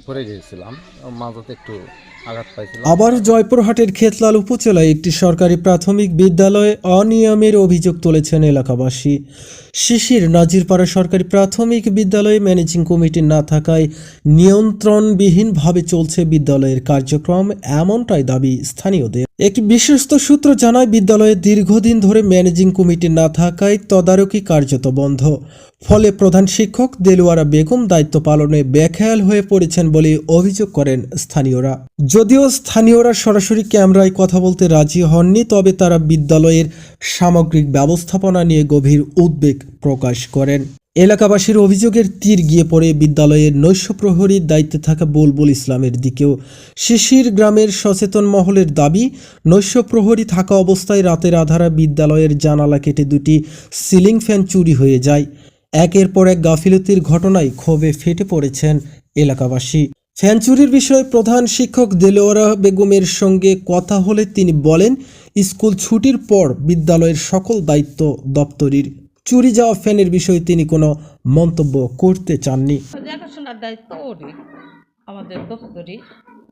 পড়ে গিয়েছিলাম, মাথাতে একটু আঘাত পাইছিলাম। আবার জয়পুরহাটের খেতলাল উপজেলায় একটি সরকারি প্রাথমিক বিদ্যালয়ে অনিয়মের অভিযোগ তুলেছেন এলাকাবাসী। শিশির নাজিরপাড়া সরকারি প্রাথমিক বিদ্যালয়ে ম্যানেজিং কমিটি না থাকায় নিয়ন্ত্রণবিহীনভাবে চলছে বিদ্যালয়ের কার্যক্রম, এমনটাই দাবি স্থানীয়দের। একটি বিশ্বস্ত সূত্র জানায়, বিদ্যালয়ে দীর্ঘদিন ধরে ম্যানেজিং কমিটি না থাকায় তদারকি কার্যত বন্ধ। ফলে প্রধান শিক্ষক দেলোয়ারা বেগম দায়িত্ব পালনে বেখেয়াল হয়ে পড়েছেন বলে অভিযোগ করেন স্থানীয়রা। যদিও স্থানীয়রা সরাসরি ক্যামেরায় কথা বলতে রাজি হননি, তবে তারা বিদ্যালয়ের সামগ্রিক ব্যবস্থাপনা নিয়ে গভীর উদ্বেগ প্রকাশ করেন। এলাকাবাসীর অভিযোগের তীর গিয়ে পড়ে বিদ্যালয়ের নৈশ প্রহরীর দায়িত্বে থাকা বুলবুল ইসলামের দিকেও। শিশির গ্রামের সচেতন মহলের দাবি, নৈশ প্রহরী থাকা অবস্থায় রাতের আধারে বিদ্যালয়ের জানালা কেটে দুটি সিলিং ফ্যান চুরি হয়ে যায়। একের পর এক গাফিলতির ঘটনায় ক্ষোভে ফেটে পড়েছেন এলাকাবাসী। ফ্যান চুরির বিষয়ে প্রধান শিক্ষক দেলোয়ারা বেগমের সঙ্গে কথা হলে তিনি বলেন, স্কুল ছুটির পর বিদ্যালয়ের সকল দায়িত্ব দপ্তরির। চুরি যাওয়া ফ্যানের বিষয়ে তিনি কোনো মন্তব্য করতে চাননি। দেখাশোনার দায়িত্ব ওরই, আমাদের দপ্তরি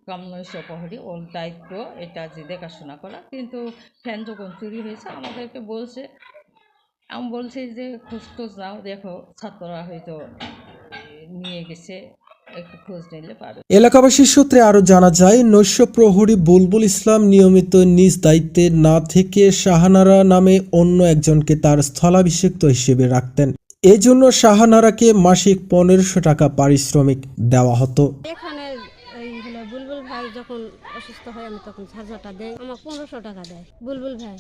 কামনৈশ প্রহরী ওর দায়িত্ব এটা যে দেখাশোনা করা। কিন্তু ফ্যান যখন চুরি হয়েছে আমাদেরকে বলছে, আমি বলছি যে খোঁজ টোজ নাও, দেখো ছাত্ররা হয়তো নিয়ে গেছে, একটু খোঁজ নিলে পাবে। এলাকাবাসীর সূত্রে আরও জানা যায়, নৈশ প্রহরী বুলবুল ইসলাম নিয়মিত নিজ দায়িত্বে না থেকে শাহানারা নামে অন্য একজনকে তার স্থলাভিষিক্ত হিসেবে রাখতেন। এজন্য শাহানারাকে মাসিক 1500 টাকা পারিশ্রমিক দেওয়া হতো। এখানে এই হলো বুলবুল ভাই যখন অসুস্থ হয় আমি তখন 1000 টাকা দেয়, আমার 1500 টাকা দেয় বুলবুল ভাই।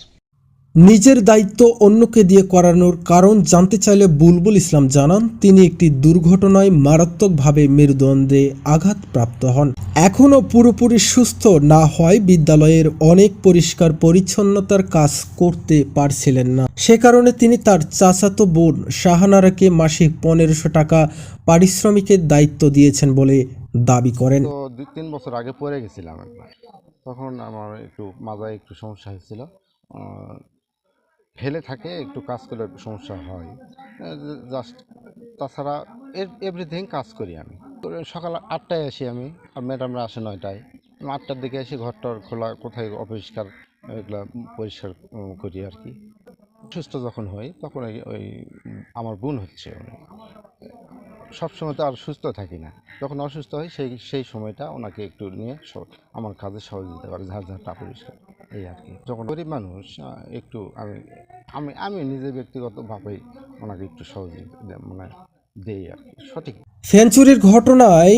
নিজের দায়িত্ব অন্যকে দিয়ে করানোর কারণ জানতে চাইলে বুলবুল ইসলাম জানান, তিনি একটি দুর্ঘটনায় মারাত্মকভাবে মেরুদণ্ডে আঘাতপ্রাপ্ত হন। এখনও পুরোপুরি সুস্থ না হয় বিদ্যালয়ের অনেক পরিষ্কার পরিচ্ছন্নতার কাজ করতে পারছিলেন না। সে কারণে তিনি তার চাচাতো বোন শাহানারাকে মাসিক 1500 টাকা পারিশ্রমিকের দায়িত্ব দিয়েছেন বলে দাবি করেন। তো 2-3 বছর আগে পড়ে গেছিলাম একবার, তখন আমার একটু মাথায় একটু সমস্যা হয়েছিল। ফেলে থাকে একটু কাজ করলে একটু সমস্যা হয়, জাস্ট তাছাড়া এভরিথিং কাজ করি আমি। সকাল 8টায় আসি আমি, আর ম্যাডামরা আসে 9টায়। 8টার দিকে এসে ঘরটার খোলা কোথায় অপরিষ্কার এগুলো পরিষ্কার করি আর কি। সুস্থ যখন হই তখন ওই আমার বোন হচ্ছে, সবসময় তো আর সুস্থ থাকি না, যখন অসুস্থ হয় সেই সময়টা ওনাকে একটু নিয়ে আমার কাজে সহযোগিতা করে, ঝাড়ঝাড়টা পরিষ্কার, এই আর কি। যখন গরিব মানুষ একটু আমি নিজে ব্যক্তিগতভাবেই ওনাকে একটু সহযোগিতা দেই আর কি। সঠিক ফ্যান চুরির ঘটনায়